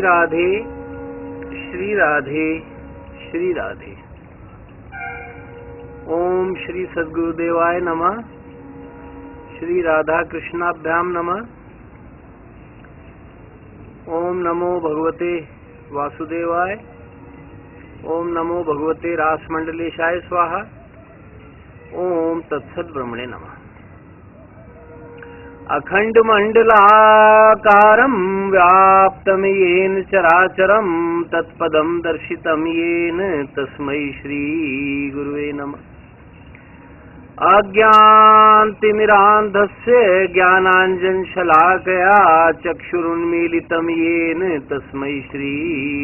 राधे, श्री राधे, श्री राधे। ओम श्री सद्गुरुदेवाय नमः। श्री राधा कृष्णाभ्याम नमः। ओम नमो भगवते वासुदेवाय। ओम नमो भगवते रासमंडलेशाय स्वाहा। ओम तत्सत् ब्रह्मणे नमः। अखंड मंडलाकारं व्याप्तं येन चराचरं तत्पदं दर्शितं येन तस्मै श्री गुरुवे नमः। अज्ञानतिमिरान्धस्य ज्ञानाञ्जनशलाकया चक्षुरुन्मीलितं येन तस्मै श्री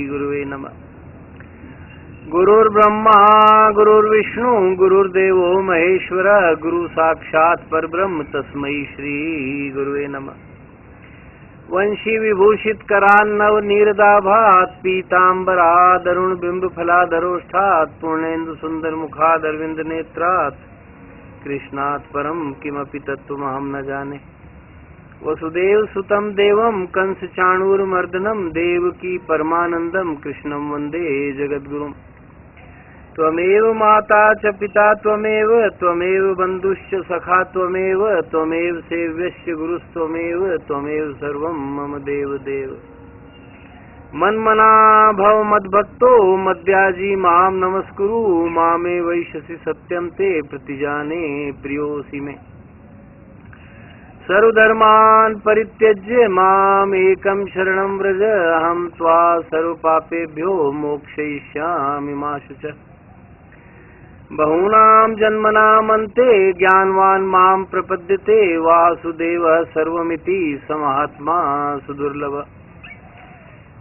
गुरुवे नमः। गुरुर्ब्रह्मा गुरुर्विष्णु गुरुर्देवो महेश्वर गुरु साक्षात् परब्रह्म तस्मै श्री गुरुवे नमः। वंशी विभूषित करान्नव नीरदाभात् पीतांबरादरुण बिंब फलाधरोष्ठात् पूर्णेन्दु सुंदर मुखाद अरविंद नेत्रात् कृष्णात् परम किमपि तत्त्वमहं न जाने। वसुदेव सुतं देवं कंस चाणूरमर्दनं देवकी परमानंदं कृष्णं वंदे जगद्गुरुम्। त्वमेव माता च पिता त्वमेव बन्धुश्च सखा त्वमेव सेव्यश्च गुरुस्त्वमेव त्वमेव सर्वं मम देव देव। मन्मना भव मद्भक्तो मद्याजी मां नमस्कुरु मामे वैश्यसि सत्यं ते प्रतिजाने प्रियोऽसि मे। सर्वधर्मान् परित्यज्य माम् एकं शरणं व्रज अहं त्वा सर्वपापेभ्यो मोक्षयिष्यामि मा शुचः। बहूनां जन्मनामन्ते ज्ञानवान् मां प्रपद्यते वासुदेवः सर्वमिति समहात्मा सुदुर्लभः।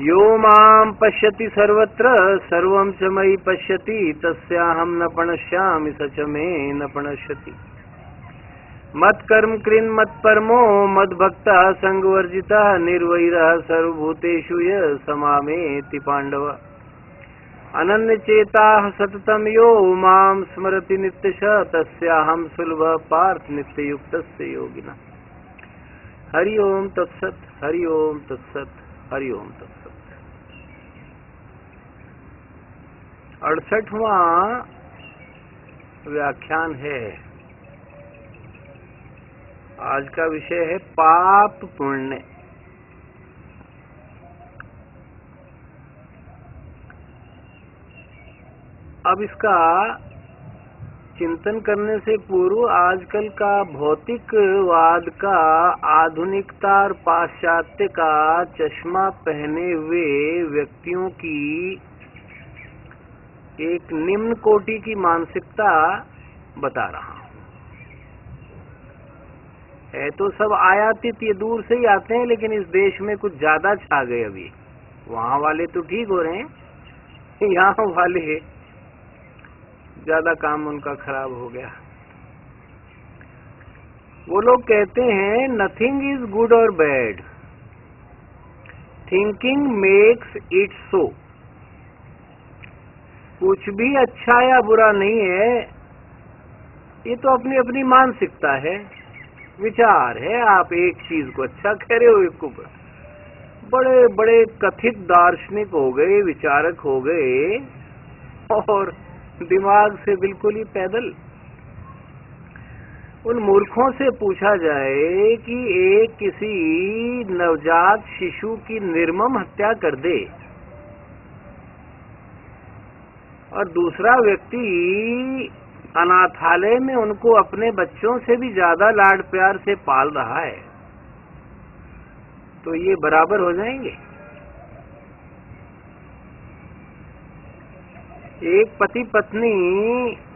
यो मां पश्यति सर्वत्र सर्वं च मयि पश्यति तस्याहं न प्रणश्यामि स च मे न प्रणश्यति। मत्कर्म कृन् मत्परमो मद्भक्तः संगवर्जितः निर्वैरः सर्वभूतेषु यः समामेति पाण्डव। अनन्यचेताः सततं यो मां स्मरति नित्यशः तस्याहं सुलभः पार्थ नित्ययुक्तस्य योगिनः। हरि ओम तत्सत्, हरि ओम तत्सत्, हरि ओम तत्सत्। 68वां व्याख्यान है। आज का विषय है पाप पुण्य। अब इसका चिंतन करने से पूर्व आजकल का भौतिकवाद का आधुनिकता और पाश्चात्य का चश्मा पहने हुए व्यक्तियों की एक निम्न कोटि की मानसिकता बता रहा हूं। है तो सब आयातित, ये दूर से ही आते हैं, लेकिन इस देश में कुछ ज्यादा छा गए अभी। वहां वाले तो ठीक हो रहे हैं, यहाँ वाले ज्यादा काम उनका खराब हो गया। वो लोग कहते हैं नथिंग इज गुड और bad, thinking makes it so. कुछ भी अच्छा या बुरा नहीं है, ये तो अपनी अपनी मानसिकता है, विचार है। आप एक चीज को अच्छा कह रहे हो, एक को बड़े बड़े कथित दार्शनिक हो गए, विचारक हो गए और दिमाग से बिल्कुल ही पैदल। उन मूर्खों से पूछा जाए कि एक किसी नवजात शिशु की निर्मम हत्या कर दे और दूसरा व्यक्ति अनाथालय में उनको अपने बच्चों से भी ज्यादा लाड प्यार से पाल रहा है, तो ये बराबर हो जाएंगे? एक पति पत्नी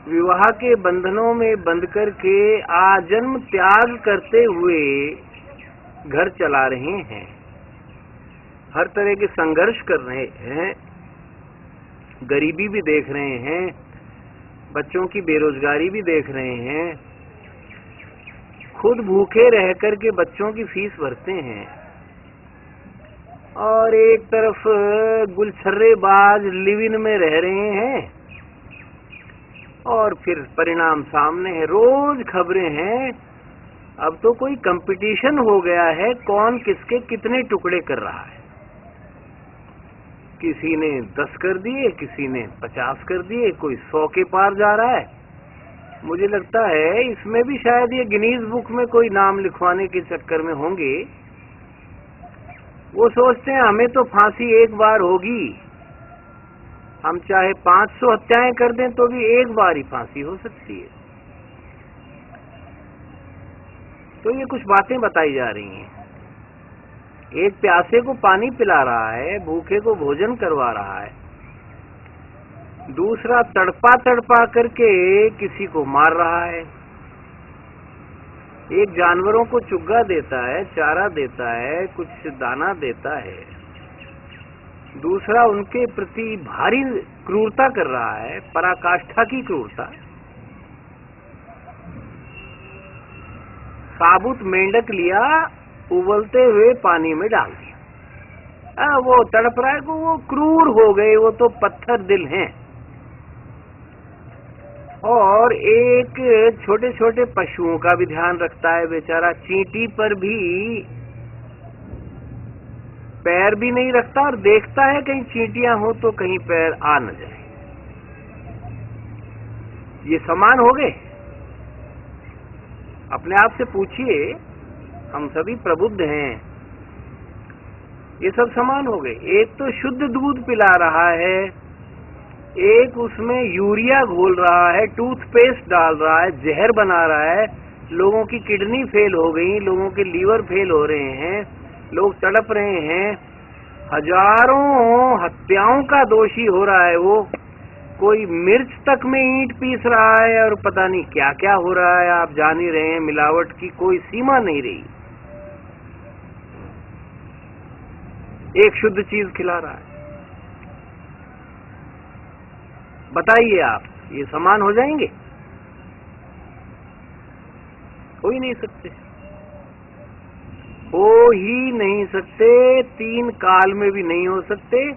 विवाह के बंधनों में बंध करके आजन्म त्याग करते हुए घर चला रहे हैं, हर तरह के संघर्ष कर रहे हैं, गरीबी भी देख रहे हैं, बच्चों की बेरोजगारी भी देख रहे हैं, खुद भूखे रह करके बच्चों की फीस भरते हैं, और एक तरफ गुलछर्रेबाज लिव इन में रह रहे हैं, और फिर परिणाम सामने है। रोज खबरें हैं। अब तो कोई कंपटीशन हो गया है, कौन किसके कितने टुकड़े कर रहा है। किसी ने 10 कर दिए, किसी ने 50 कर दिए, कोई 100 के पार जा रहा है। मुझे लगता है इसमें भी शायद ये गिनीज बुक में कोई नाम लिखवाने के चक्कर में होंगे। वो सोचते हैं हमें तो फांसी एक बार होगी, हम चाहे 500 हत्याएं कर दें तो भी एक बार ही फांसी हो सकती है। तो ये कुछ बातें बताई जा रही हैं। एक प्यासे को पानी पिला रहा है, भूखे को भोजन करवा रहा है, दूसरा तड़पा तड़पा करके किसी को मार रहा है। एक जानवरों को चुग्गा देता है, चारा देता है, कुछ दाना देता है, दूसरा उनके प्रति भारी क्रूरता कर रहा है, पराकाष्ठा की क्रूरता। साबुत मेंढक लिया, उबलते हुए पानी में डाल दिया। वो तड़प रहा है को वो क्रूर हो गए, वो तो पत्थर दिल हैं। और एक छोटे छोटे पशुओं का भी ध्यान रखता है बेचारा, चींटी पर भी पैर भी नहीं रखता और देखता है कहीं चींटियां हो तो कहीं पैर आ न जाए। ये समान हो गए? अपने आप से पूछिए, हम सभी प्रबुद्ध हैं, ये सब समान हो गए? एक तो शुद्ध दूध पिला रहा है, एक उसमें यूरिया घोल रहा है, टूथपेस्ट डाल रहा है, जहर बना रहा है, लोगों की किडनी फेल हो गई, लोगों के लीवर फेल हो रहे हैं, लोग तड़प रहे हैं, हजारों हत्याओं का दोषी हो रहा है वो। कोई मिर्च तक में ईंट पीस रहा है और पता नहीं क्या क्या हो रहा है, आप जान ही रहे हैं। मिलावट की कोई सीमा नहीं रही। एक शुद्ध चीज खिला रहा है। बताइए आप, ये समान हो जाएंगे? हो ही नहीं सकते, हो ही नहीं सकते। 3 काल में भी नहीं हो सकते।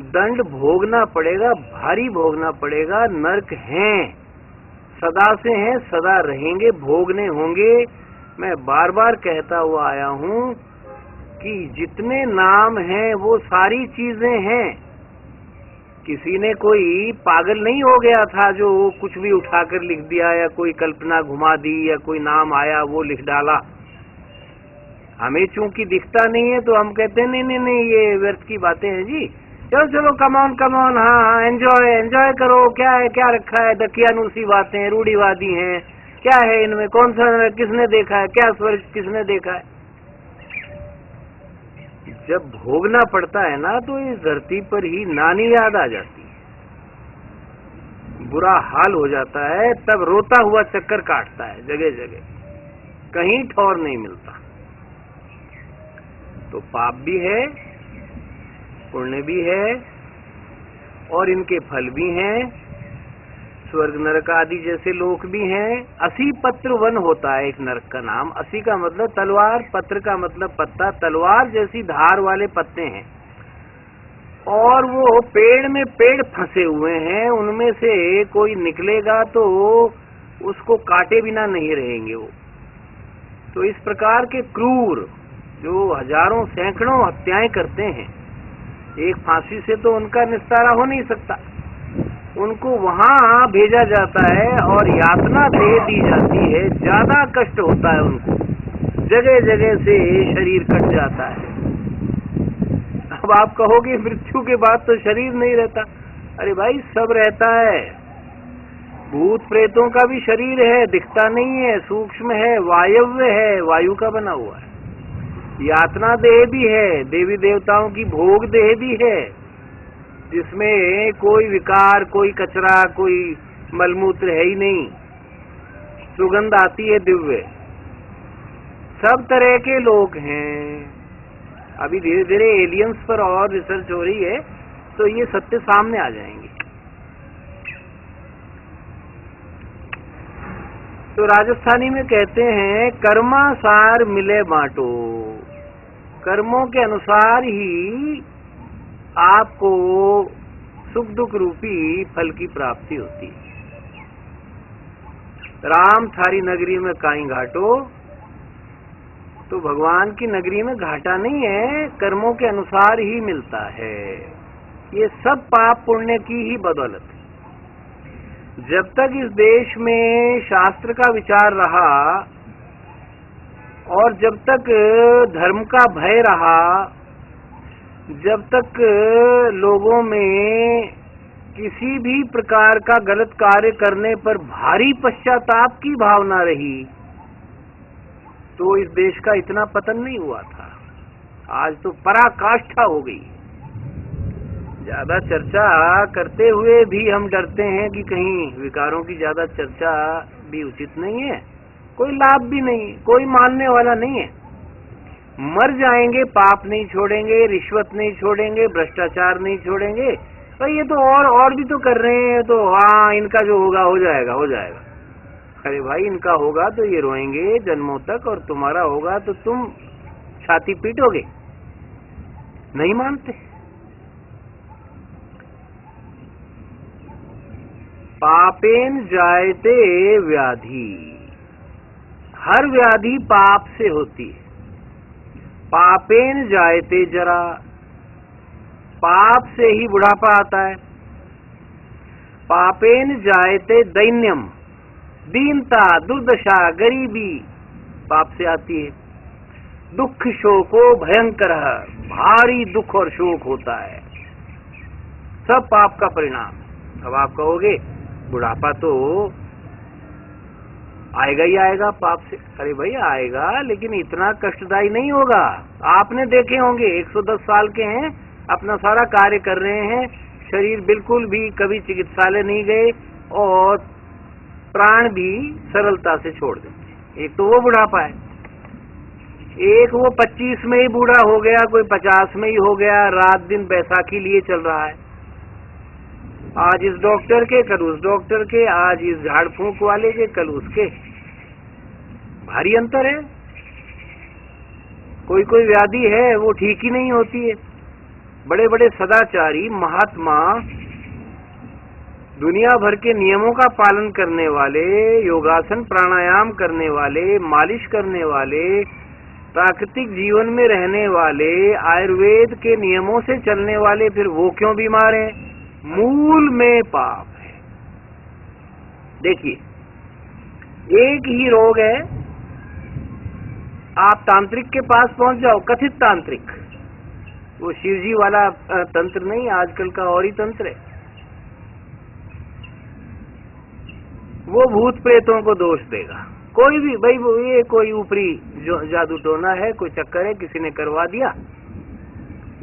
दंड भोगना पड़ेगा, भारी भोगना पड़ेगा। नरक हैं, सदा से हैं, सदा रहेंगे, भोगने होंगे। मैं बार बार कहता हुआ आया हूं कि जितने नाम हैं वो सारी चीजें हैं। किसी ने कोई पागल नहीं हो गया था जो कुछ भी उठाकर लिख दिया, या कोई कल्पना घुमा दी, या कोई नाम आया वो लिख डाला। हमें चूंकि दिखता नहीं है तो हम कहते हैं नहीं नहीं नहीं, ये व्यर्थ की बातें हैं जी, चलो चलो कमॉन कमॉन, हाँ एंजॉय एंजॉय करो। क्या है, क्या रखा है, दकियानूसी बातें, रूढ़ीवादी हैं, क्या है इनमें, कौन सा, किसने देखा है, क्या स्वर्ग किसने देखा है। जब भोगना पड़ता है ना तो इस धरती पर ही नानी याद आ जाती है, बुरा हाल हो जाता है, तब रोता हुआ चक्कर काटता है जगह जगह, कहीं ठौर नहीं मिलता। तो पाप भी है, पुण्य भी है, और इनके फल भी हैं, स्वर्ग नरक आदि जैसे लोक भी हैं। 80 पत्र वन होता है एक नरक का नाम। 80 का मतलब तलवार, पत्र का मतलब पत्ता, तलवार जैसी धार वाले पत्ते हैं। और वो पेड़ में पेड़ फंसे हुए हैं, उनमें से कोई निकलेगा तो उसको काटे बिना नहीं रहेंगे वो। तो इस प्रकार के क्रूर जो हजारों सैकड़ों हत्याएं करते हैं, एक फांसी से तो उनका निस्तारा हो नहीं सकता। उनको वहां भेजा जाता है और यातना दे दी जाती है, ज्यादा कष्ट होता है उनको, जगह जगह से शरीर कट जाता है। अब आप कहोगे मृत्यु के बाद तो शरीर नहीं रहता। अरे भाई, सब रहता है। भूत प्रेतों का भी शरीर है, दिखता नहीं है, सूक्ष्म है, वायव्य है, वायु का बना हुआ है। यातना देह भी है, देवी देवताओं की भोग देह भी है, जिसमें कोई विकार, कोई कचरा, कोई मलमूत्र है ही नहीं, सुगंध आती है दिव्य। सब तरह के लोग हैं। अभी धीरे धीरे एलियंस पर और रिसर्च हो रही है तो ये सत्य सामने आ जाएंगे। तो राजस्थानी में कहते हैं, कर्मासार मिले बांटो। कर्मों के अनुसार ही आपको सुख दुख रूपी फल की प्राप्ति होती है। राम थारी नगरी में काई घाटो, तो भगवान की नगरी में घाटा नहीं है, कर्मों के अनुसार ही मिलता है। ये सब पाप पुण्य की ही बदौलत है। जब तक इस देश में शास्त्र का विचार रहा और जब तक धर्म का भय रहा, जब तक लोगों में किसी भी प्रकार का गलत कार्य करने पर भारी पश्चाताप की भावना रही, तो इस देश का इतना पतन नहीं हुआ था। आज तो पराकाष्ठा हो गई। ज्यादा चर्चा करते हुए भी हम डरते हैं कि कहीं विकारों की ज्यादा चर्चा भी उचित नहीं है, कोई लाभ भी नहीं, कोई मानने वाला नहीं है। मर जाएंगे, पाप नहीं छोड़ेंगे, रिश्वत नहीं छोड़ेंगे, भ्रष्टाचार नहीं छोड़ेंगे, तो ये तो और भी तो कर रहे हैं, तो हाँ इनका जो होगा हो जाएगा हो जाएगा। अरे भाई, इनका होगा तो ये रोएंगे जन्मों तक, और तुम्हारा होगा तो तुम छाती पीटोगे। नहीं मानते। पापेन जायते व्याधि, हर व्याधि पाप से होती है। पापेन जायते जरा, पाप से ही बुढ़ापा आता है। पापेन जायते दैन्यम, दीनता, दुर्दशा, गरीबी पाप से आती है। दुख शोको भयंकर, भारी दुख और शोक होता है, सब पाप का परिणाम। अब आप कहोगे बुढ़ापा तो आएगा ही आएगा पाप से। अरे भाई आएगा, लेकिन इतना कष्टदायी नहीं होगा। आपने देखे होंगे 110 साल के हैं, अपना सारा कार्य कर रहे हैं, शरीर बिल्कुल भी कभी चिकित्सालय नहीं गए और प्राण भी सरलता से छोड़ देते। एक तो वो बुढ़ापा है, एक वो 25 में ही बूढ़ा हो गया, कोई 50 में ही हो गया, रात दिन बैसाखी लिए चल रहा है। आज इस डॉक्टर के, कल उस डॉक्टर के, आज इस झाड़ फूंक वाले के, कल उसके। भारी अंतर है। कोई कोई व्याधि है वो ठीक ही नहीं होती है। बड़े बड़े सदाचारी महात्मा, दुनिया भर के नियमों का पालन करने वाले, योगासन प्राणायाम करने वाले, मालिश करने वाले, प्राकृतिक जीवन में रहने वाले, आयुर्वेद के नियमों से चलने वाले, फिर वो क्यों बीमार हैं? मूल में पाप है। देखिए, एक ही रोग है, आप तांत्रिक के पास पहुंच जाओ, कथित तांत्रिक, वो शिवजी वाला तंत्र नहीं, आजकल का और ही तंत्र है। वो भूत प्रेतों को दोष देगा। कोई भी भाई, वो ये कोई ऊपरी जो जादू टोना है, कोई चक्कर है, किसी ने करवा दिया।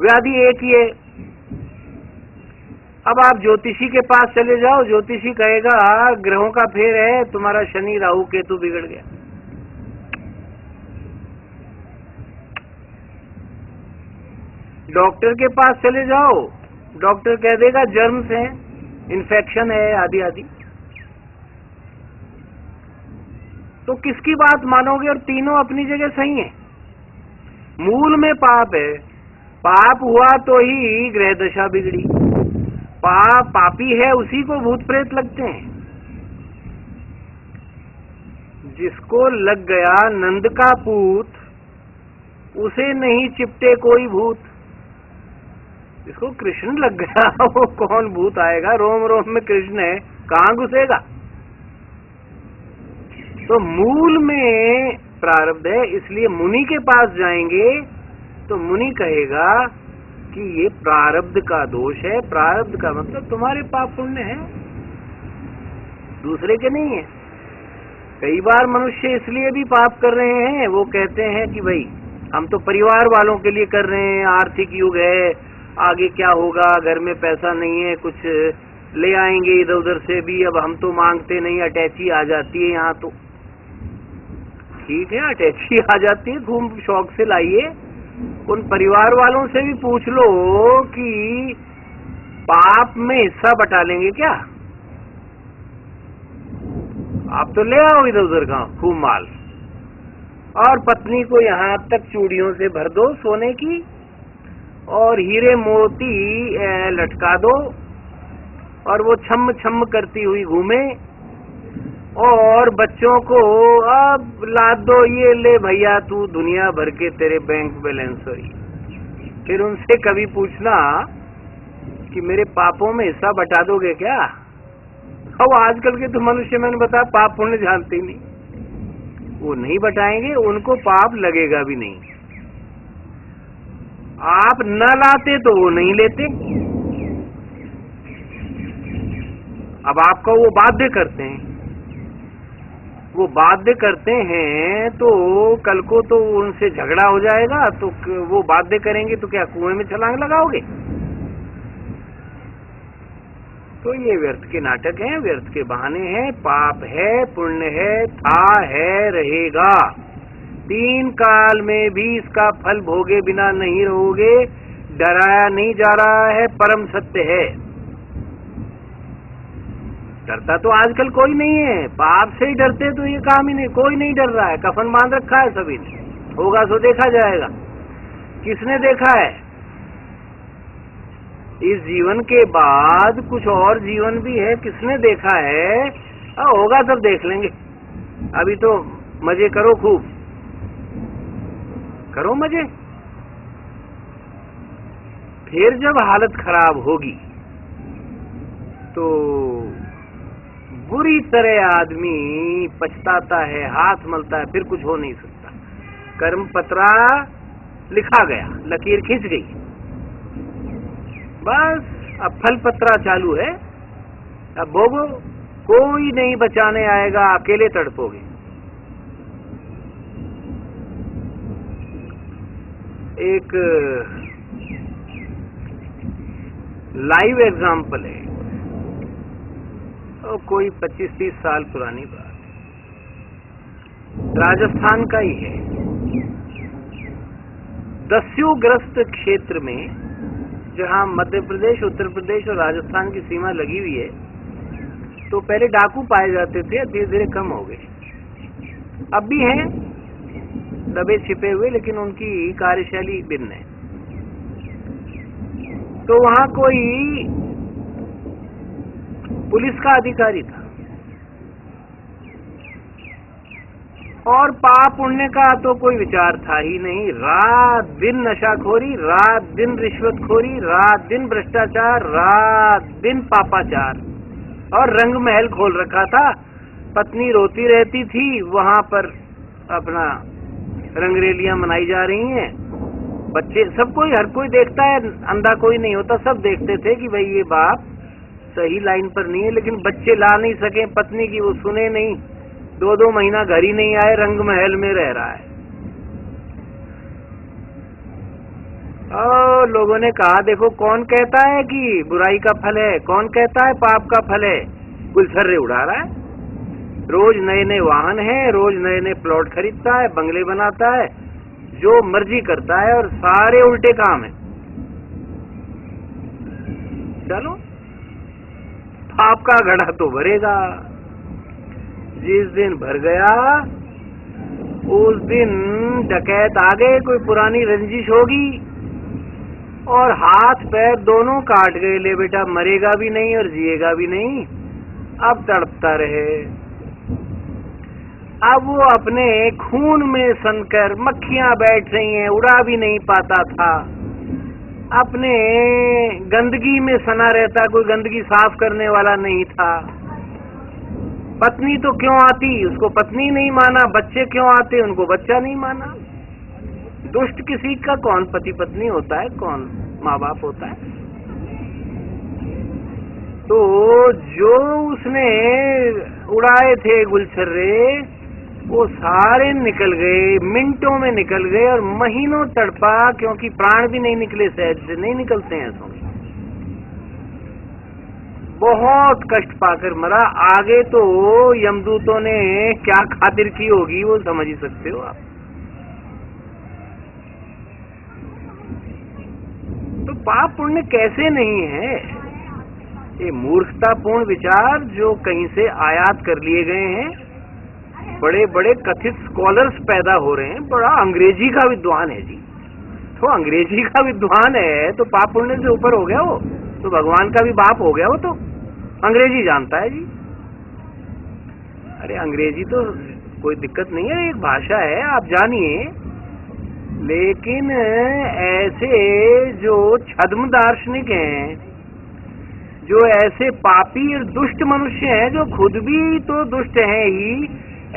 व्याधि एक ही है। अब आप ज्योतिषी के पास चले जाओ, ज्योतिषी कहेगा ग्रहों का फेर है, तुम्हारा शनि राहु केतु बिगड़ गया। डॉक्टर के पास चले जाओ, डॉक्टर कह देगा जर्म्स हैं, इन्फेक्शन है, आदि आदि। तो किसकी बात मानोगे? और तीनों अपनी जगह सही हैं। मूल में पाप है। पाप हुआ तो ही ग्रह दशा बिगड़ी। पापी है उसी को भूत प्रेत लगते हैं। जिसको लग गया नंद का पूत, उसे नहीं चिपटे कोई भूत। जिसको कृष्ण लग गया वो कौन भूत आएगा? रोम रोम में कृष्ण है, कहां घुसेगा? तो मूल में प्रारब्ध है। इसलिए मुनि के पास जाएंगे तो मुनि कहेगा कि ये प्रारब्ध का दोष है। प्रारब्ध का मतलब तुम्हारे पाप पुण्य है, दूसरे के नहीं है। कई बार मनुष्य इसलिए भी पाप कर रहे हैं, वो कहते हैं कि भाई हम तो परिवार वालों के लिए कर रहे हैं, आर्थिक युग है, आगे क्या होगा, घर में पैसा नहीं है, कुछ ले आएंगे इधर उधर से भी, अब हम तो मांगते नहीं, अटैची आ जाती है यहाँ। तो ठीक है, अटैची आ जाती है, खूब शौक से लाइए। उन परिवार वालों से भी पूछ लो कि पाप में हिस्सा बटा लेंगे क्या? आप तो ले आओ इधर उधर का खूब माल, और पत्नी को यहाँ तक चूड़ियों से भर दो सोने की, और हीरे मोती लटका दो, और वो छम छम करती हुई घूमे, और बच्चों को अब लाद दो, ये ले भैया तू दुनिया भर के तेरे बैंक बैलेंस हुई। फिर उनसे कभी पूछना कि मेरे पापों में हिस्सा बटा दोगे क्या? अब आजकल के तो मनुष्य, मैंने बताया, पाप पुण्य जानते ही नहीं, वो नहीं बटाएंगे, उनको पाप लगेगा भी नहीं। आप न लाते तो वो नहीं लेते, अब आपका वो बाध्य करते हैं, वो बाध्य करते हैं तो कल को तो उनसे झगड़ा हो जाएगा, तो वो बाध्य करेंगे तो क्या कुएं में छलांग लगाओगे? तो ये व्यर्थ के नाटक हैं, व्यर्थ के बहाने हैं। पाप है, पुण्य है, था, है, रहेगा। 3 काल में भी इसका फल भोगे बिना नहीं रहोगे। डराया नहीं जा रहा है, परम सत्य है। डरता तो आजकल कोई नहीं है, पाप से ही डरते तो ये काम ही नहीं, कोई नहीं डर रहा है। कफन बांध रखा है सभी ने, होगा तो देखा जाएगा। किसने देखा है? इस जीवन के बाद कुछ और जीवन भी है, किसने देखा है? होगा तब देख लेंगे, अभी तो मजे करो, खूब करो मजे। फिर जब हालत खराब होगी तो बुरी तरह आदमी पछताता है, हाथ मलता है, फिर कुछ हो नहीं सकता। कर्म पत्रा लिखा गया, लकीर खींच गई, बस अब फल पत्रा चालू है। अब भोगो, कोई नहीं बचाने आएगा, अकेले तड़पोगे। एक लाइव एग्जाम्पल है, तो कोई 25-30 साल पुरानी बात, राजस्थान का ही है। दस्युग्रस्त क्षेत्र में, जहां मध्य प्रदेश, उत्तर प्रदेश और राजस्थान की सीमा लगी हुई है, तो पहले डाकू पाए जाते थे, धीरे धीरे कम हो गए। अब भी हैं दबे छिपे हुए, लेकिन उनकी कार्यशैली भिन्न है। तो वहां कोई पुलिस का अधिकारी था, और पाप पुण्य का तो कोई विचार था ही नहीं। रात दिन नशाखोरी, रात दिन रिश्वतखोरी, रात दिन भ्रष्टाचार, रात दिन पापाचार, और रंग महल खोल रखा था। पत्नी रोती रहती थी, वहां पर अपना रंगरेलियां मनाई जा रही हैं। बच्चे, सब कोई, हर कोई देखता है, अंधा कोई नहीं होता, सब देखते थे कि भाई ये बाप सही लाइन पर नहीं है। लेकिन बच्चे ला नहीं सके पत्नी की, वो सुने नहीं, 2-2 महीना घर ही नहीं आए, रंग महल में रह रहा है। और लोगों ने कहा, देखो कौन कहता है कि बुराई का फल है, कौन कहता है पाप का फल है। गुलछर्रे उड़ा रहा है, रोज नए नए वाहन हैं, रोज नए नए प्लॉट खरीदता है, बंगले बनाता है, जो मर्जी करता है, और सारे उल्टे काम है। चलो, पाप का घड़ा तो भरेगा। जिस दिन भर गया उस दिन डकैत आ गए, कोई पुरानी रंजिश होगी, और हाथ पैर दोनों काट गए। ले बेटा, मरेगा भी नहीं और जिएगा भी नहीं, अब तड़पता रहे। अब वो अपने खून में सनकर, मक्खियां बैठ रही हैं, उड़ा भी नहीं पाता था। अपने गंदगी में सना रहता, कोई गंदगी साफ करने वाला नहीं था। पत्नी तो क्यों आती, उसको पत्नी नहीं माना। बच्चे क्यों आते, उनको बच्चा नहीं माना। दुष्ट किसी का कौन पति पत्नी होता है, कौन माँ बाप होता है। तो जो उसने उड़ाए थे गुलछर्रे, वो सारे निकल गए, मिनटों में निकल गए, और महीनों तड़पा, क्योंकि प्राण भी नहीं निकले, सहज से नहीं निकलते हैं ऐसा। बहुत कष्ट पाकर मरा। आगे तो यमदूतों ने क्या खातिर की होगी, वो समझ ही सकते हो आप। तो पाप पुण्य कैसे नहीं है, ये मूर्खतापूर्ण विचार जो कहीं से आयात कर लिए गए हैं। बड़े बड़े कथित स्कॉलर्स पैदा हो रहे हैं, बड़ा अंग्रेजी का विद्वान है जी। तो अंग्रेजी का विद्वान है तो पाप पुण्य से ऊपर हो गया वो, तो भगवान का भी बाप हो गया वो, तो अंग्रेजी जानता है जी। अरे अंग्रेजी तो कोई दिक्कत नहीं है, एक भाषा है, आप जानिए। लेकिन ऐसे जो छद्म दार्शनिक हैं, जो ऐसे पापी और दुष्ट मनुष्य हैं, जो खुद भी तो दुष्ट हैं ही,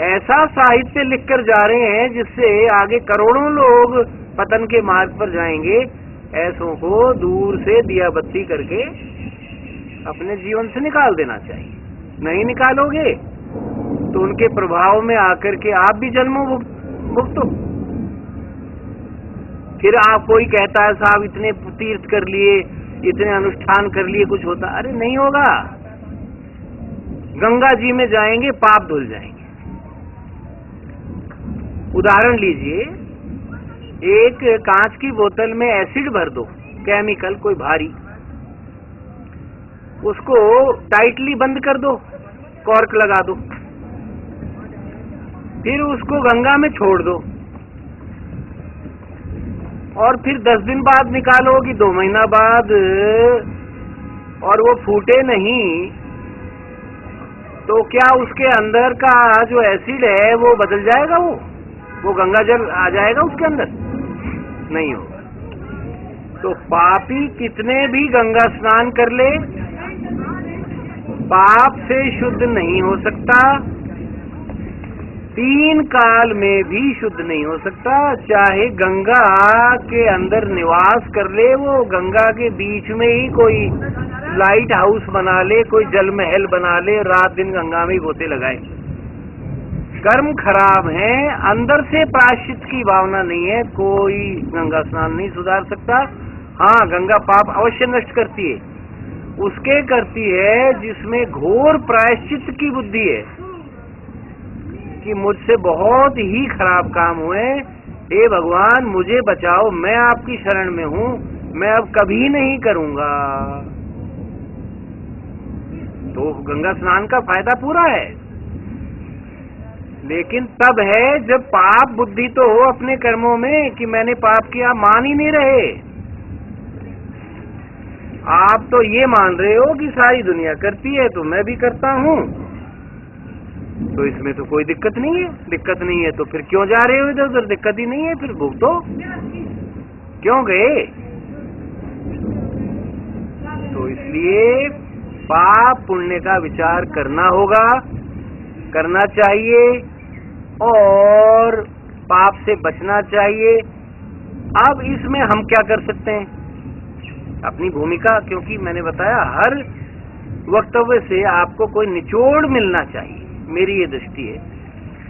ऐसा साहित्य लिखकर जा रहे हैं जिससे आगे करोड़ों लोग पतन के मार्ग पर जाएंगे, ऐसों को दूर से दिया बत्ती करके अपने जीवन से निकाल देना चाहिए। नहीं निकालोगे तो उनके प्रभाव में आकर के आप भी जन्मों भुगतो। फिर आप कोई कहता है साहब इतने तीर्थ कर लिए, इतने अनुष्ठान कर लिए, कुछ होता? अरे नहीं होगा। गंगा जी में जाएंगे पाप धुल जाएंगे। उदाहरण लीजिए, एक कांच की बोतल में एसिड भर दो, केमिकल कोई भारी, उसको टाइटली बंद कर दो, कॉर्क लगा दो, फिर उसको गंगा में छोड़ दो और फिर 10 दिन बाद निकालो कि 2 महीना बाद, और वो फूटे नहीं, तो क्या उसके अंदर का जो एसिड है वो बदल जाएगा? वो गंगा जल आ जाएगा उसके अंदर? नहीं होगा। तो पापी कितने भी गंगा स्नान कर ले, पाप से शुद्ध नहीं हो सकता, 3 काल में भी शुद्ध नहीं हो सकता। चाहे गंगा के अंदर निवास कर ले, वो गंगा के बीच में ही कोई लाइट हाउस बना ले, कोई जल महल बना ले, रात दिन गंगा में ही गोते लगाए, कर्म खराब है, अंदर से प्रायश्चित की भावना नहीं है, कोई गंगा स्नान नहीं सुधार सकता। हाँ, गंगा पाप अवश्य नष्ट करती है, उसके करती है जिसमें घोर प्रायश्चित की बुद्धि है कि मुझसे बहुत ही खराब काम हुए, हे भगवान मुझे बचाओ, मैं आपकी शरण में हूँ, मैं अब कभी नहीं करूंगा। तो गंगा स्नान का फायदा पूरा है, लेकिन तब है जब पाप बुद्धि तो हो अपने कर्मों में कि मैंने पाप किया, मान ही नहीं रहे। आप तो ये मान रहे हो कि सारी दुनिया करती है तो मैं भी करता हूँ, तो इसमें तो कोई दिक्कत नहीं है। दिक्कत नहीं है तो फिर क्यों जा रहे हो इधर उधर? दिक्कत ही नहीं है फिर भुगतो, क्यों गए? तो इसलिए पाप पुण्य का विचार करना होगा, करना चाहिए और पाप से बचना चाहिए। अब इसमें हम क्या कर सकते हैं? अपनी भूमिका, क्योंकि मैंने बताया हर वक्तव्य से आपको कोई निचोड़ मिलना चाहिए, मेरी ये दृष्टि है।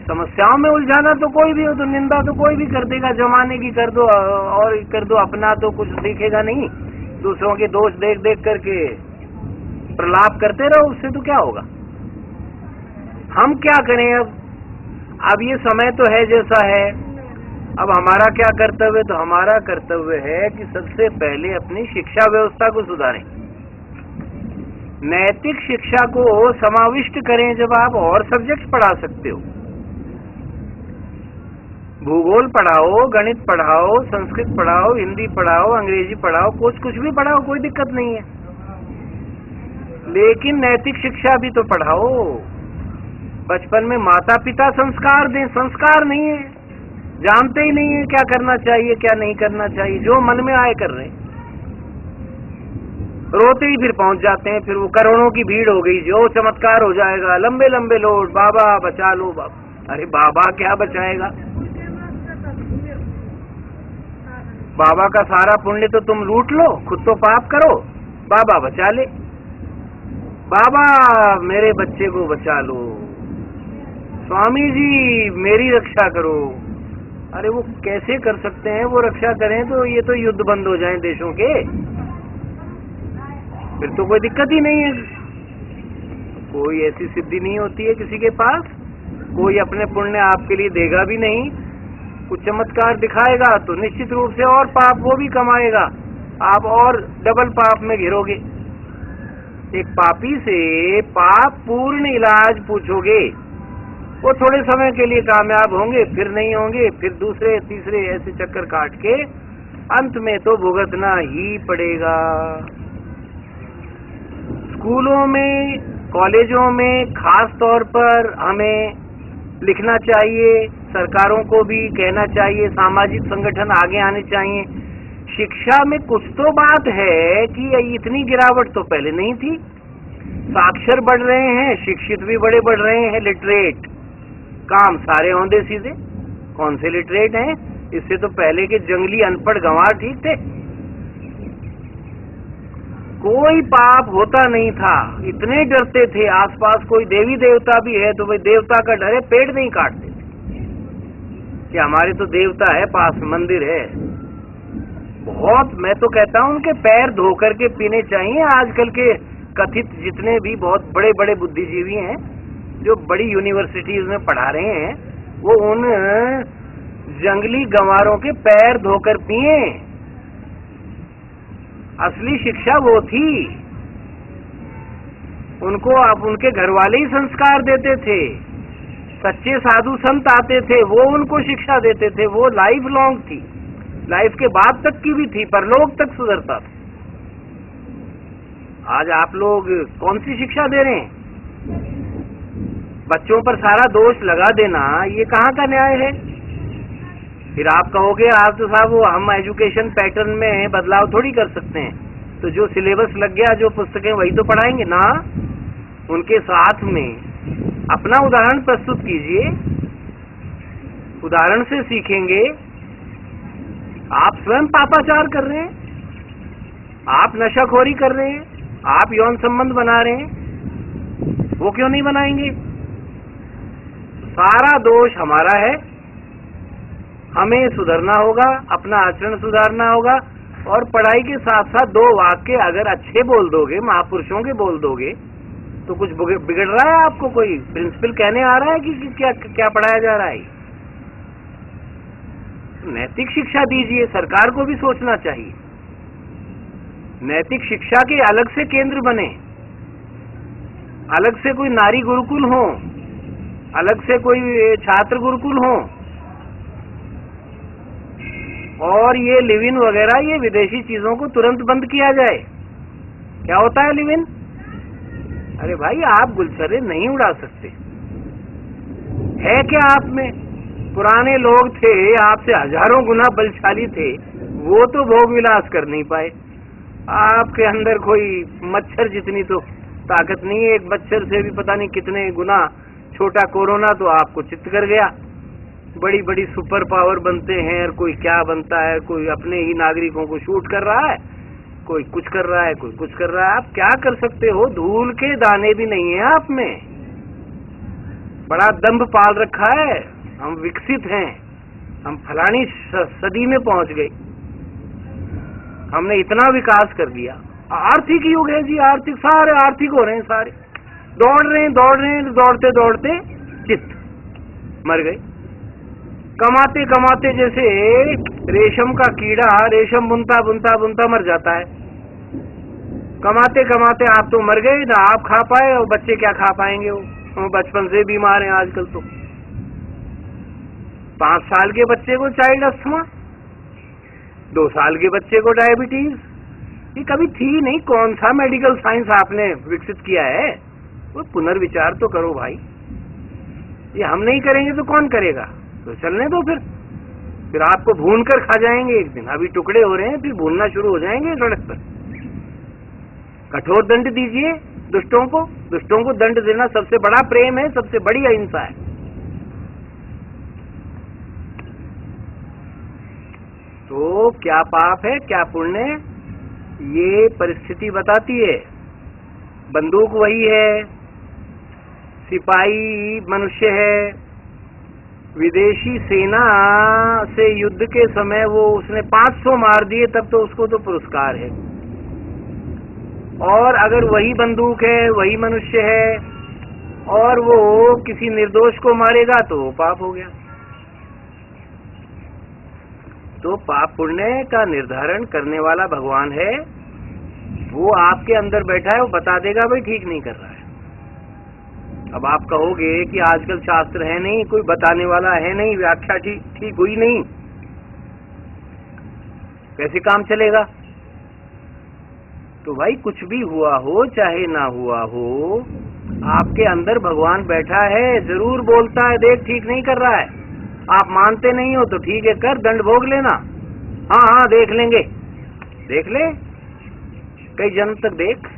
समस्याओं में उलझाना तो कोई भी हो, तो निंदा तो कोई भी कर देगा, जमाने की कर दो और कर दो, अपना तो कुछ दिखेगा नहीं, दूसरों के दोष देख देख करके प्रलाप करते रहो, उससे तो क्या होगा? हम क्या करें? अब ये समय तो है जैसा है, अब हमारा क्या कर्तव्य है? तो हमारा कर्तव्य है कि सबसे पहले अपनी शिक्षा व्यवस्था को सुधारें, नैतिक शिक्षा को समाविष्ट करें। जब आप और सब्जेक्ट पढ़ा सकते हो, भूगोल पढ़ाओ, गणित पढ़ाओ, संस्कृत पढ़ाओ, हिंदी पढ़ाओ, अंग्रेजी पढ़ाओ, कुछ भी पढ़ाओ, कोई दिक्कत नहीं है, लेकिन नैतिक शिक्षा भी तो पढ़ाओ। बचपन में माता पिता संस्कार दें, संस्कार नहीं है, जानते ही नहीं है क्या करना चाहिए क्या नहीं करना चाहिए, जो मन में आए कर रहे हैं, रोते ही फिर पहुंच जाते हैं। फिर वो करोड़ों की भीड़ हो गई, जो चमत्कार हो जाएगा, लंबे लंबे लोड, बाबा बचा लो बाबा। अरे बाबा क्या बचाएगा? बाबा का सारा पुण्य तो तुम लूट लो, खुद तो पाप करो, बाबा बचा ले, बाबा मेरे बच्चे को बचा लो, स्वामी जी मेरी रक्षा करो। अरे वो कैसे कर सकते हैं? वो रक्षा करें तो ये तो युद्ध बंद हो जाएं देशों के, फिर तो कोई दिक्कत ही नहीं है। कोई ऐसी सिद्धि नहीं होती है किसी के पास, कोई अपने पुण्य आपके लिए देगा भी नहीं, कुछ चमत्कार दिखाएगा तो निश्चित रूप से और पाप वो भी कमाएगा, आप और डबल पाप में घिरोगे। एक पापी से पाप पूर्ण इलाज पूछोगे, वो थोड़े समय के लिए कामयाब होंगे, फिर नहीं होंगे, फिर दूसरे तीसरे ऐसे चक्कर काट के अंत में तो भुगतना ही पड़ेगा। स्कूलों में, कॉलेजों में खास तौर पर हमें लिखना चाहिए, सरकारों को भी कहना चाहिए, सामाजिक संगठन आगे आने चाहिए, शिक्षा में कुछ तो बात है कि इतनी गिरावट तो पहले नहीं थी। साक्षर बढ़ रहे हैं, शिक्षित भी बड़े बढ़ रहे हैं, लिटरेट, काम सारे औंधे सीधे, कौन से लिटरेट हैं? इससे तो पहले के जंगली अनपढ़ गंवार ठीक थे। कोई पाप होता नहीं था, इतने डरते थे। आसपास कोई देवी देवता भी है तो भाई देवता का डर है, पेड़ नहीं काटते थे कि हमारे तो देवता है, पास मंदिर है। बहुत, मैं तो कहता हूं उनके पैर धो करके पीने चाहिए। आजकल के कथित जितने भी बहुत बड़े बड़े बुद्धिजीवी हैं जो बड़ी यूनिवर्सिटीज में पढ़ा रहे हैं, वो उन जंगली गंवारों के पैर धोकर पिए। असली शिक्षा वो थी। उनको आप उनके घर वाले ही संस्कार देते थे, सच्चे साधु संत आते थे, वो उनको शिक्षा देते थे। वो लाइफ लॉन्ग थी, लाइफ के बाद तक की भी थी, परलोक तक सुधरता था। आज आप लोग कौन सी शिक्षा दे रहे हैं? बच्चों पर सारा दोष लगा देना, ये कहाँ का न्याय है? फिर आप कहोगे आप तो साहब वो हम एजुकेशन पैटर्न में बदलाव थोड़ी कर सकते हैं, तो जो सिलेबस लग गया, जो पुस्तकें, वही तो पढ़ाएंगे ना। उनके साथ में अपना उदाहरण प्रस्तुत कीजिए, उदाहरण से सीखेंगे। आप स्वयं पापाचार कर रहे हैं, आप नशाखोरी कर रहे हैं, आप यौन संबंध बना रहे हैं, वो क्यों नहीं बनाएंगे? सारा दोष हमारा है। हमें सुधरना होगा, अपना आचरण सुधारना होगा, और पढ़ाई के साथ साथ दो वाक्य अगर अच्छे बोल दोगे, महापुरुषों के बोल दोगे, तो कुछ बिगड़ रहा है? आपको कोई प्रिंसिपल कहने आ रहा है कि क्या क्या पढ़ाया जा रहा है? नैतिक शिक्षा दीजिए। सरकार को भी सोचना चाहिए, नैतिक शिक्षा के अलग से केंद्र बने, अलग से कोई नारी गुरुकुल हो, अलग से कोई छात्र गुरुकुल हो, और ये लिव इन वगैरह, ये विदेशी चीजों को तुरंत बंद किया जाए। क्या होता है लिव इन? अरे भाई, आप गुलछर्रे नहीं उड़ा सकते। है क्या आप में? पुराने लोग थे, आपसे हजारों गुना बलशाली थे, वो तो भोग विलास कर नहीं पाए। आपके अंदर कोई मच्छर जितनी तो ताकत नहीं है। एक मच्छर से भी पता नहीं कितने गुना छोटा कोरोना तो आपको चित्त कर गया। बड़ी बड़ी सुपर पावर बनते हैं, और कोई क्या बनता है, कोई अपने ही नागरिकों को शूट कर रहा है, कोई कुछ कर रहा है, कोई कुछ कर रहा है। आप क्या कर सकते हो? धूल के दाने भी नहीं है आप में। बड़ा दंभ पाल रखा है, हम विकसित हैं, हम फलानी सदी में पहुंच गए, हमने इतना विकास कर दिया। आर्थिक युग है जी, आर्थिक, सारे आर्थिक हो रहे हैं, सारे दौड़ रहे हैं, दौड़ते दौड़ते चित्त मर गए। कमाते कमाते जैसे रेशम का कीड़ा रेशम बुनता बुनता बुनता मर जाता है। कमाते कमाते आप तो मर गए, ना आप खा पाए, और बच्चे क्या खा पाएंगे? वो बचपन से बीमार हैं आजकल। तो 5 साल के बच्चे को चाइल्ड अस्थमा, 2 साल के बच्चे को डायबिटीज, ये कभी थी नहीं। कौन सा मेडिकल साइंस आपने विकसित किया है? वो पुनर्विचार तो करो भाई। ये हम नहीं करेंगे तो कौन करेगा? तो चलने दो फिर आपको भून कर खा जाएंगे एक दिन। अभी टुकड़े हो रहे हैं, फिर भूनना शुरू हो जाएंगे सड़क पर। कठोर दंड दीजिए दुष्टों को। दुष्टों को दंड देना सबसे बड़ा प्रेम है, सबसे बड़ी अहिंसा है। तो क्या पाप है, क्या पुण्य है, ये परिस्थिति बताती है। बंदूक वही है, सिपाही मनुष्य है। विदेशी सेना से युद्ध के समय वो उसने 500 मार दिए, तब तो उसको तो पुरस्कार है। और अगर वही बंदूक है, वही मनुष्य है, और वो किसी निर्दोष को मारेगा तो वो पाप हो गया। तो पाप पुण्य का निर्धारण करने वाला भगवान है, वो आपके अंदर बैठा है, वो बता देगा भाई ठीक नहीं कर रहा है। अब आप कहोगे कि आजकल शास्त्र है नहीं, कोई बताने वाला है नहीं, व्याख्या ठीक हुई नहीं, कैसे काम चलेगा? तो भाई कुछ भी हुआ हो चाहे ना हुआ हो, आपके अंदर भगवान बैठा है, जरूर बोलता है देख ठीक नहीं कर रहा है। आप मानते नहीं हो तो ठीक है, कर दंड भोग लेना। हाँ देख लेंगे, देख ले, कई जन्म तक देख,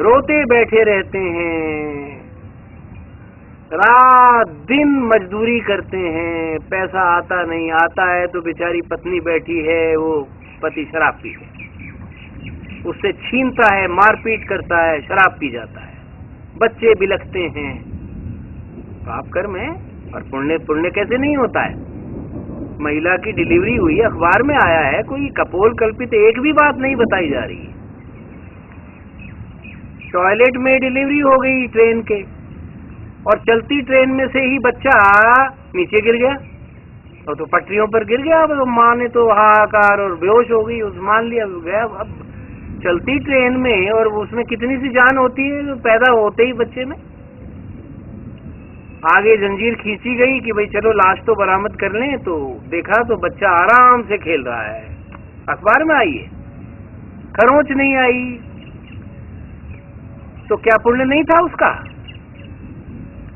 रोते बैठे रहते हैं, रात दिन मजदूरी करते हैं, पैसा आता नहीं, आता है तो बेचारी पत्नी बैठी है, वो पति शराब पी है, उससे छीनता है, मारपीट करता है, शराब पी जाता है, बच्चे बिलखते हैं। पाप कर्म है और पुण्य पुण्य कैसे नहीं होता है। महिला की डिलीवरी हुई, अखबार में आया है, कोई कपोल कल्पित एक भी बात नहीं बताई जा रही है। टॉयलेट में डिलीवरी हो गई ट्रेन के, और चलती ट्रेन में से ही बच्चा नीचे गिर गया, और तो पटरियों पर गिर गया। अब माँ ने तो हाहाकार और बेहोश हो गई, उस मान लिया गया। अब चलती ट्रेन में, और उसमें कितनी सी जान होती है पैदा होते ही बच्चे में। आगे जंजीर खींची गई कि भाई चलो लाश तो बरामद कर लें, तो देखा तो बच्चा आराम से खेल रहा है। अखबार में आई है, खरोंच नहीं आई, तो क्या पुण्य नहीं था उसका।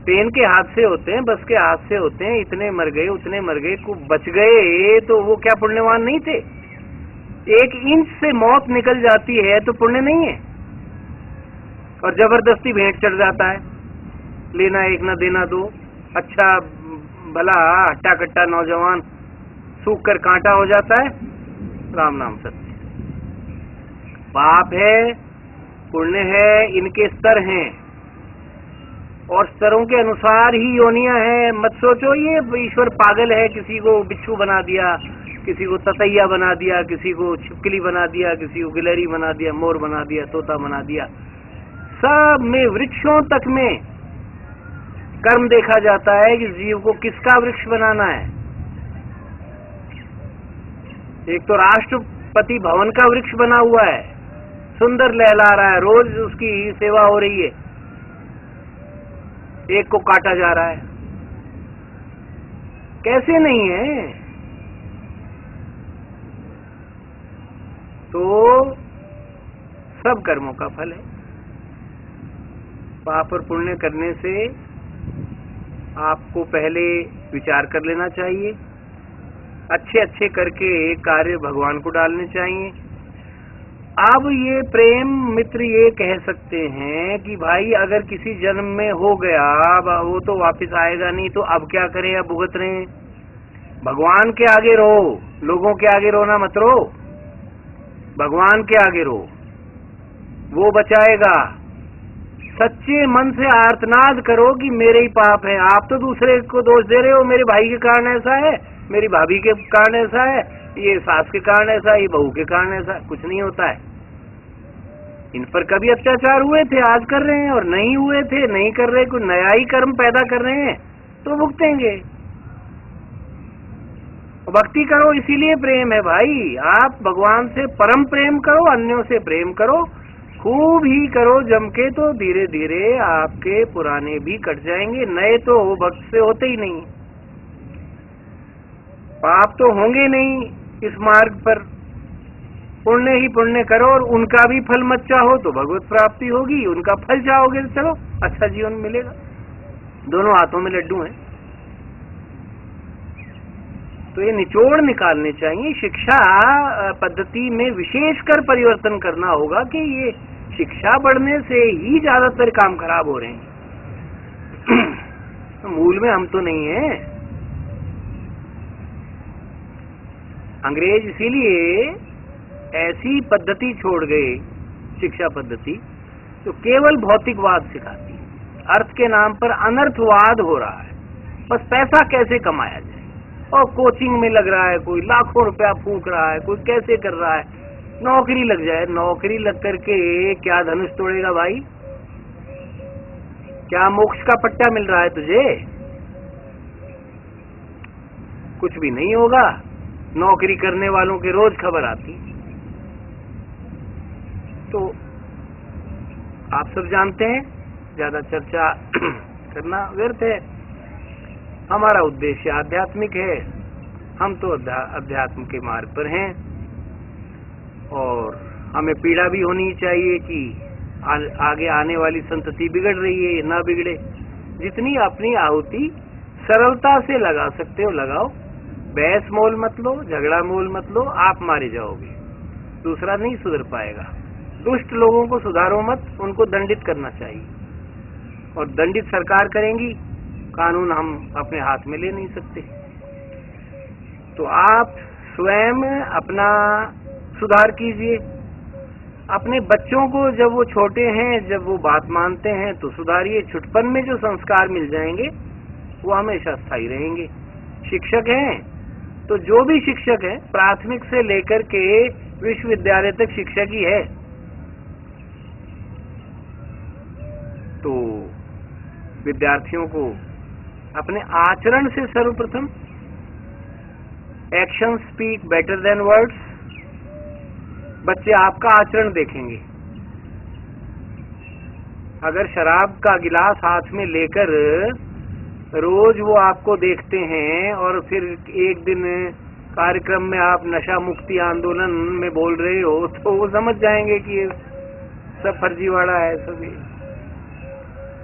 ट्रेन के हादसे होते हैं, बस के हादसे होते हैं, इतने मर गए उतने मर गए, बच गए, तो वो क्या पुण्यवान नहीं थे। 1 इंच से मौत निकल जाती है तो पुण्य नहीं है। और जबरदस्ती भेंट चढ़ जाता है, लेना एक ना देना दो, अच्छा भला हट्टा कट्टा नौजवान सूख कर कांटा हो जाता है। राम नाम सत्य। पाप है पुण्य है, इनके स्तर हैं, और स्तरों के अनुसार ही योनियां हैं। मत सोचो ये ईश्वर पागल है, किसी को बिच्छू बना दिया, किसी को ततैया बना दिया, किसी को छिपकली बना दिया, किसी को गिलहरी बना दिया, मोर बना दिया, तोता बना दिया। सब में, वृक्षों तक में कर्म देखा जाता है कि जीव को किसका वृक्ष बनाना है। एक तो राष्ट्रपति भवन का वृक्ष बना हुआ है, सुंदर लहला रहा है, रोज उसकी सेवा हो रही है, एक को काटा जा रहा है। कैसे नहीं है। तो सब कर्मों का फल है। पाप और पुण्य करने से आपको पहले विचार कर लेना चाहिए, अच्छे अच्छे करके कार्य भगवान को डालने चाहिए। अब ये प्रेम मित्र ये कह सकते हैं कि भाई अगर किसी जन्म में हो गया, वो तो वापस आएगा नहीं, तो अब क्या करें, अब भुगत रहे हैं। भगवान के आगे रो, लोगों के आगे रोना मत रो, भगवान के आगे रो, वो बचाएगा। सच्चे मन से आर्तनाद करो कि मेरे ही पाप है। आप तो दूसरे को दोष दे रहे हो, मेरे भाई के कारण ऐसा है, मेरी भाभी के कारण ऐसा है, ये सास के कारण ऐसा, ये बहू के कारण ऐसा। कुछ नहीं होता है। इन पर कभी अत्याचार हुए थे, आज कर रहे हैं, और नहीं हुए थे, नहीं कर रहे, कोई नया ही कर्म पैदा कर रहे हैं तो भुगतेंगे। भक्ति करो, इसीलिए प्रेम है भाई। आप भगवान से परम प्रेम करो, अन्यों से प्रेम करो, खूब ही करो जम के, तो धीरे धीरे आपके पुराने भी कट जाएंगे, नए तो भक्त से होते ही नहीं, पाप तो होंगे नहीं इस मार्ग पर। पुण्य ही पुण्य करो, और उनका भी फल मत चाहो तो भगवत प्राप्ति होगी, उनका फल चाहोगे तो चलो अच्छा जीवन मिलेगा। दोनों हाथों में लड्डू हैं। तो ये निचोड़ निकालने चाहिए। शिक्षा पद्धति में विशेषकर परिवर्तन करना होगा कि ये शिक्षा बढ़ने से ही ज्यादातर काम खराब हो रहे हैं। तो मूल में हम तो नहीं है। अंग्रेज इसीलिए ऐसी पद्धति छोड़ गए, शिक्षा पद्धति जो केवल भौतिकवाद सिखाती है। अर्थ के नाम पर अनर्थवाद हो रहा है, बस पैसा कैसे कमाया जाए, और कोचिंग में लग रहा है, कोई लाखों रुपया फूंक रहा है, कोई कैसे कर रहा है, नौकरी लग जाए। नौकरी लग करके क्या धनुष तोड़ेगा भाई? क्या मोक्ष का पट्टा मिल रहा है तुझे? कुछ भी नहीं होगा। नौकरी करने वालों के रोज खबर आती। तो आप सब जानते हैं, ज्यादा चर्चा करना व्यर्थ है। हमारा उद्देश्य आध्यात्मिक है, हम तो अध्यात्म के मार्ग पर हैं, और हमें पीड़ा भी होनी चाहिए कि आगे आने वाली संतति बिगड़ रही है, ना बिगड़े। जितनी अपनी आहुति सरलता से लगा सकते हो लगाओ, बहस मोल मत लो, झगड़ा मोल मत लो, आप मारे जाओगे, दूसरा नहीं सुधर पाएगा। दुष्ट लोगों को सुधारो मत, उनको दंडित करना चाहिए, और दंडित सरकार करेंगी, कानून हम अपने हाथ में ले नहीं सकते। तो आप स्वयं अपना सुधार कीजिए। अपने बच्चों को जब वो छोटे हैं, जब वो बात मानते हैं तो सुधारिए। छुटपन में जो संस्कार मिल जाएंगे वो हमेशा स्थायी रहेंगे। शिक्षक हैं तो जो भी शिक्षक है, प्राथमिक से लेकर के विश्वविद्यालय तक शिक्षक ही है। तो विद्यार्थियों को अपने आचरण से सर्वप्रथम, action speak better than words, बच्चे आपका आचरण देखेंगे। अगर शराब का गिलास हाथ में लेकर रोज वो आपको देखते हैं और फिर एक दिन कार्यक्रम में आप नशा मुक्ति आंदोलन में बोल रहे हो, तो वो समझ जाएंगे कि ये सब फर्जीवाड़ा है सभी।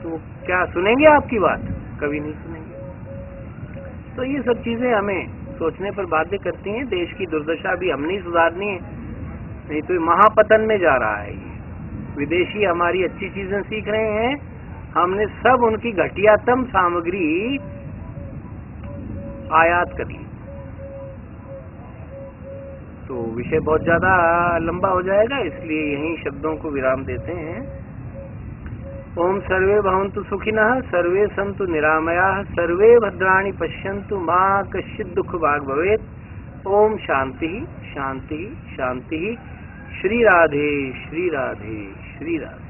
तो क्या सुनेंगे आपकी बात? कभी नहीं सुनेंगे। तो ये सब चीजें हमें सोचने पर बाध्य करती हैं। देश की दुर्दशा भी हमने ही सुधारनी है, नहीं तो महापतन में जा रहा है। विदेशी हमारी अच्छी चीजें सीख रहे हैं, हमने सब उनकी घटियातम सामग्री आयात कर ली। तो विषय बहुत ज्यादा लंबा हो जाएगा, इसलिए यहीं शब्दों को विराम देते हैं। ओम सर्वे भवन्तु सुखिनः, सर्वे सन्तु निरामयाः, सर्वे भद्राणि पश्यन्तु, मा कश्चित् दुःख भाग् भवेत्। ओम शांति शांति शांति। श्री राधे श्री राधे श्री राधे।